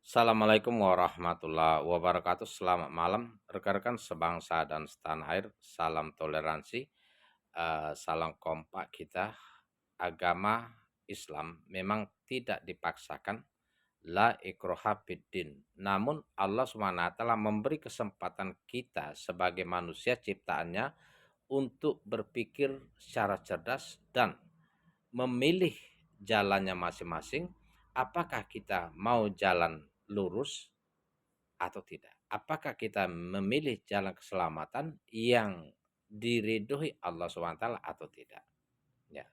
Assalamualaikum warahmatullahi wabarakatuh. Selamat malam, rekan-rekan sebangsa dan setanah air. Salam toleransi, salam kompak kita. Agama Islam memang tidak dipaksakan, la ikroha fiddin. Namun Allah SWT memberi kesempatan kita sebagai manusia ciptaannya untuk berpikir secara cerdas dan memilih jalannya masing-masing. Apakah kita mau jalan lurus atau tidak? Apakah kita memilih jalan keselamatan yang diridhoi Allah SWT atau tidak? Ya.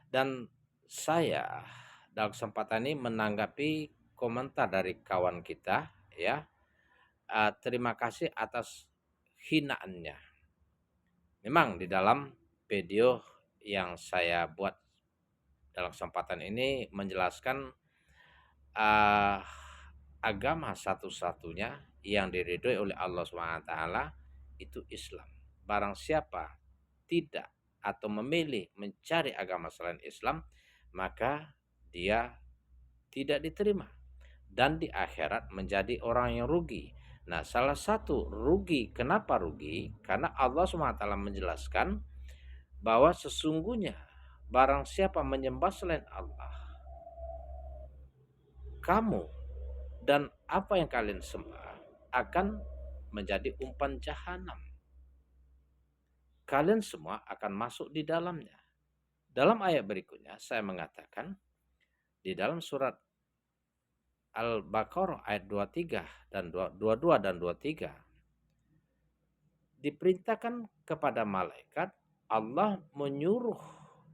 Dan saya dalam kesempatan ini menanggapi komentar dari kawan kita, ya. Terima kasih atas hinaannya. Memang di dalam video yang saya buat dalam kesempatan ini menjelaskan uh, agama satu-satunya yang diridhoi oleh Allah SWT itu Islam. Barang siapa tidak atau memilih mencari agama selain Islam, maka dia tidak diterima dan di akhirat menjadi orang yang rugi. Nah, salah satu rugi, kenapa rugi? Karena Allah SWT menjelaskan bahwa sesungguhnya barang siapa menyembah selain Allah, kamu dan apa yang kalian sembah akan menjadi umpan jahanam. Kalian semua akan masuk di dalamnya. Dalam ayat berikutnya saya mengatakan di dalam surat Al-Baqarah ayat 23 dan 22 dan 23 diperintahkan kepada malaikat, Allah menyuruh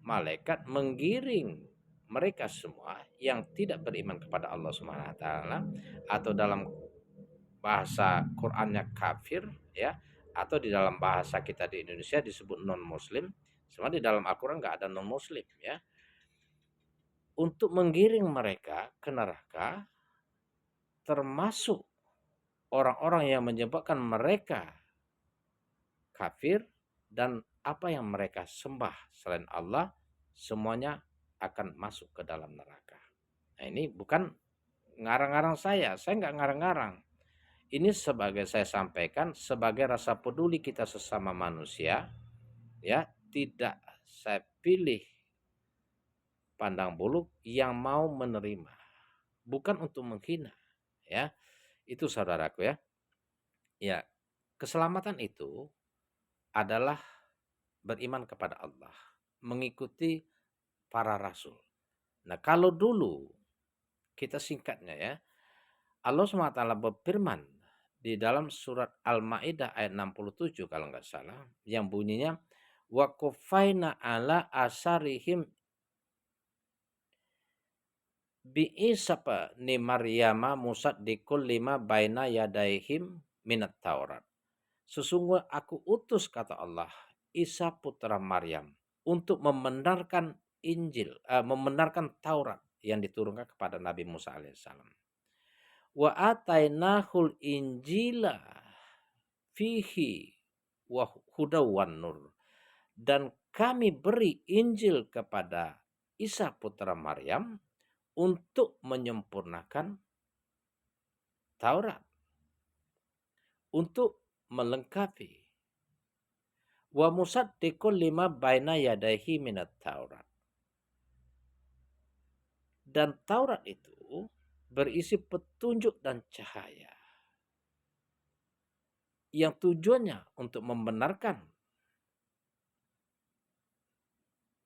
malaikat menggiring mereka semua yang tidak beriman kepada Allah Subhanahu wa taala atau dalam bahasa Qur'annya kafir, ya, atau di dalam bahasa kita di Indonesia disebut non muslim. Semua di dalam Al-Qur'an nggak ada non muslim, ya. Untuk menggiring mereka ke neraka, termasuk orang-orang yang menyebabkan mereka kafir dan apa yang mereka sembah selain Allah semuanya akan masuk ke dalam neraka. Nah, ini bukan ngarang-ngarang saya nggak ngarang-ngarang. Ini sebagai saya sampaikan sebagai rasa peduli kita sesama manusia, ya, tidak saya pilih pandang bulu yang mau menerima, bukan untuk menghina, ya. Itu saudaraku, ya. Ya, keselamatan itu adalah beriman kepada Allah, mengikuti para rasul. Nah, kalau dulu kita singkatnya, ya, Allah SWT berfirman di dalam surat Al-Maidah ayat 67 kalau nggak salah, yang bunyinya wa qufaina ala asarihim bi isapa ni maryama musaddiqul lima baina yadaihim minat taurat. Sesungguhnya aku utus, kata Allah, Isa putra Maryam untuk membenarkan Injil, membenarkan Taurat yang diturunkan kepada Nabi Musa alaihissalam. Wa atainahul injila fihi wa hudaw wan nur. Dan kami beri Injil kepada Isa putra Maryam untuk menyempurnakan Taurat, untuk melengkapi. Wa musaddiqul lima baina yadaihi minat Taurat. Dan Taurat itu berisi petunjuk dan cahaya yang tujuannya untuk membenarkan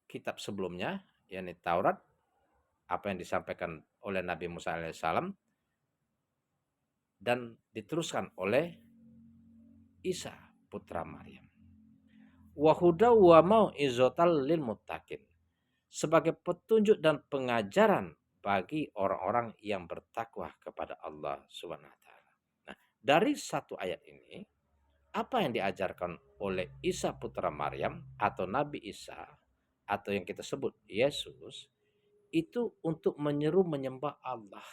kitab sebelumnya, yakni Taurat, apa yang disampaikan oleh Nabi Musa alaihissalam dan diteruskan oleh Isa putra Maryam. Wa huda wa mau'izatal lil muttaqin, sebagai petunjuk dan pengajaran bagi orang-orang yang bertakwa kepada Allah Subhanahu wa taala. Nah, dari satu ayat ini, apa yang diajarkan oleh Isa putra Maryam atau Nabi Isa atau yang kita sebut Yesus itu untuk menyeru menyembah Allah,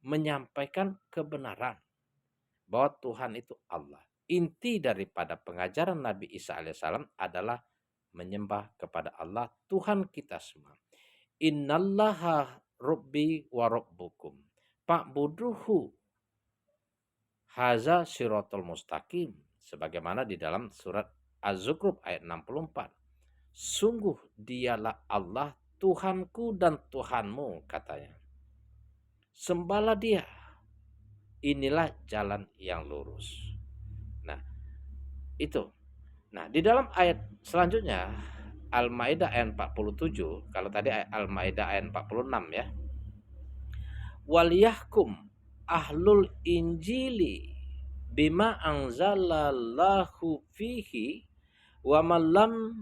menyampaikan kebenaran bahwa Tuhan itu Allah. Inti daripada pengajaran Nabi Isa alaihissalam adalah menyembah kepada Allah, Tuhan kita semua. Innallaha rabbi wa rabbukum. fa'buduhu haza siratal mustaqim, sebagaimana di dalam surat Az-Zukhruf ayat 64. Sungguh dialah Allah Tuhanku dan Tuhanmu, katanya. Sembahlah dia. Inilah jalan yang lurus. Nah, itu. Nah, di dalam ayat selanjutnya Al-Maidah ayat 47, kalau tadi Al-Maidah ayat 46 ya. Waliyahkum ahlul injili bima anzalallahu fihi wa malam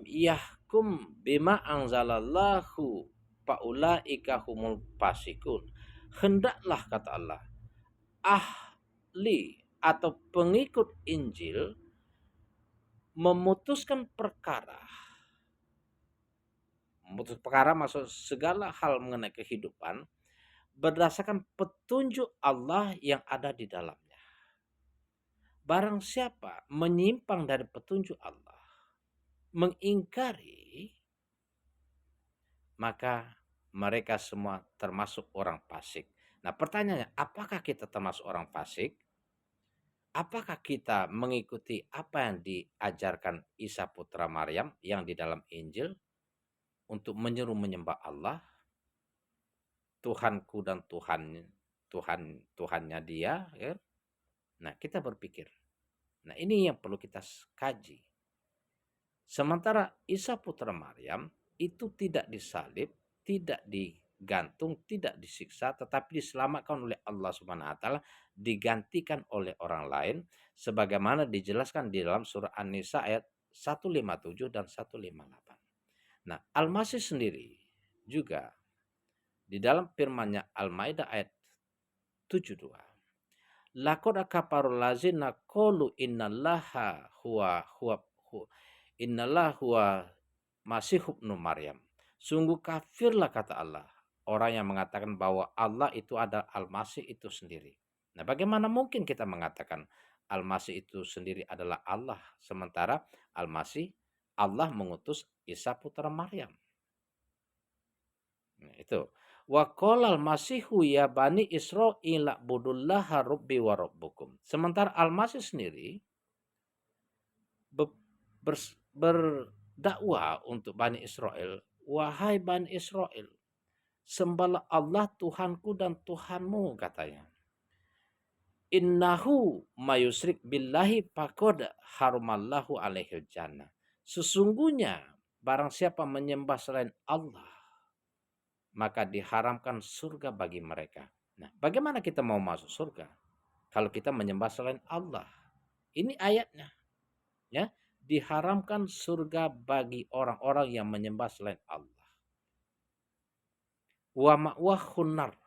yahkum bima anzalallahu faulaika humul fasikun. Hendaklah, kata Allah, ahli atau pengikut Injil memutuskan perkara. Memutus perkara maksud segala hal mengenai kehidupan berdasarkan petunjuk Allah yang ada di dalamnya. Barang siapa menyimpang dari petunjuk Allah, mengingkari, maka mereka semua termasuk orang fasik. Nah, pertanyaannya, apakah kita termasuk orang fasik? Apakah kita mengikuti apa yang diajarkan Isa putra Maryam yang di dalam Injil untuk menyeru menyembah Allah, Tuhanku dan Tuhannya dia, ya? Nah, kita berpikir. Nah, ini yang perlu kita kaji. Sementara Isa putra Maryam itu tidak disalib, tidak digantung, tidak disiksa, tetapi diselamatkan oleh Allah Subhanahu wa taala, digantikan oleh orang lain sebagaimana dijelaskan di dalam surah An-Nisa ayat 157 dan 158. Nah, Al-Masih sendiri juga di dalam firman-Nya Al-Maidah ayat 72. Laqad kafarul ladzina qalu innallaha huwa Masih ibnu Maryam. Sungguh kafirlah, kata Allah, orang yang mengatakan bahwa Allah itu ada Al-Masih itu sendiri. Nah, bagaimana mungkin kita mengatakan Al-Masih itu sendiri adalah Allah, sementara Al-Masih Allah mengutus Isa putra Maryam. Nah, itu. Wa qolal masihu ya bani Israil budullaha rabbi wa rabbukum. Sementara Al-Masih sendiri berdakwah untuk Bani Israel, wahai Bani Israel, sembahlah Allah Tuhanku dan Tuhanmu, katanya. Innahu mayusrik billahi faqad harumallahu alaihil jannah. Sesungguhnya barang siapa menyembah selain Allah, maka diharamkan surga bagi mereka. Nah, bagaimana kita mau masuk surga kalau kita menyembah selain Allah? Ini ayatnya. Ya, diharamkan surga bagi orang-orang yang menyembah selain Allah. Wa ma'wahun nar,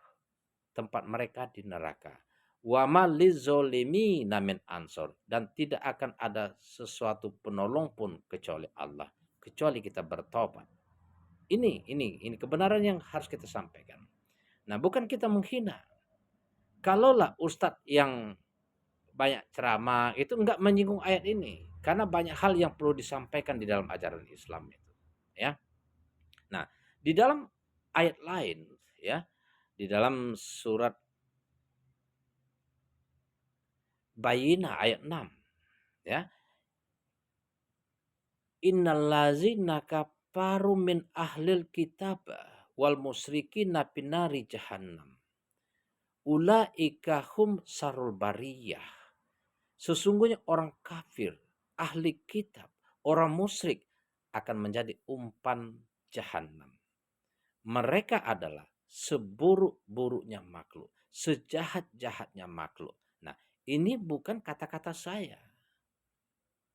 tempat mereka di neraka. Wa ma lizzolimin min ansor, dan tidak akan ada sesuatu penolong pun kecuali Allah, kecuali kita bertobat. Ini kebenaran yang harus kita sampaikan. Nah, bukan kita menghina. Kalaulah ustadz yang banyak ceramah itu enggak menyinggung ayat ini, karena banyak hal yang perlu disampaikan di dalam ajaran Islam itu, ya. Nah, di dalam ayat lain, ya, di dalam surat Bayyinah ayat 6, ya. Innallazina kafaru min ahlil kitab wal musyrikina finari jahannam. Ulaika hum sarul bariyah. Sesungguhnya orang kafir, ahli kitab, orang musyrik akan menjadi umpan jahanam. Mereka adalah seburuk-buruknya makhluk, sejahat-jahatnya makhluk. Nah, ini bukan kata-kata saya.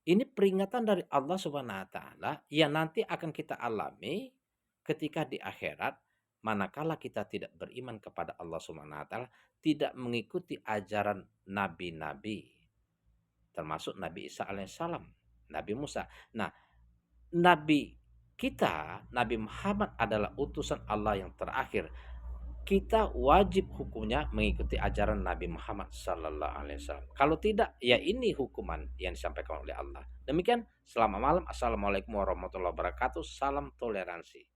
Ini peringatan dari Allah Subhanahu wa taala yang nanti akan kita alami ketika di akhirat, manakala kita tidak beriman kepada Allah Subhanahu wa taala, tidak mengikuti ajaran nabi-nabi, termasuk Nabi Isa alaihissalam, Nabi Musa. Nah, Nabi kita, Nabi Muhammad adalah utusan Allah yang terakhir. Kita wajib hukumnya mengikuti ajaran Nabi Muhammad sallallahu alaihi wasallam. Kalau tidak, ya ini hukuman yang disampaikan oleh Allah. Demikian, selamat malam. Assalamualaikum warahmatullahi wabarakatuh. Salam toleransi.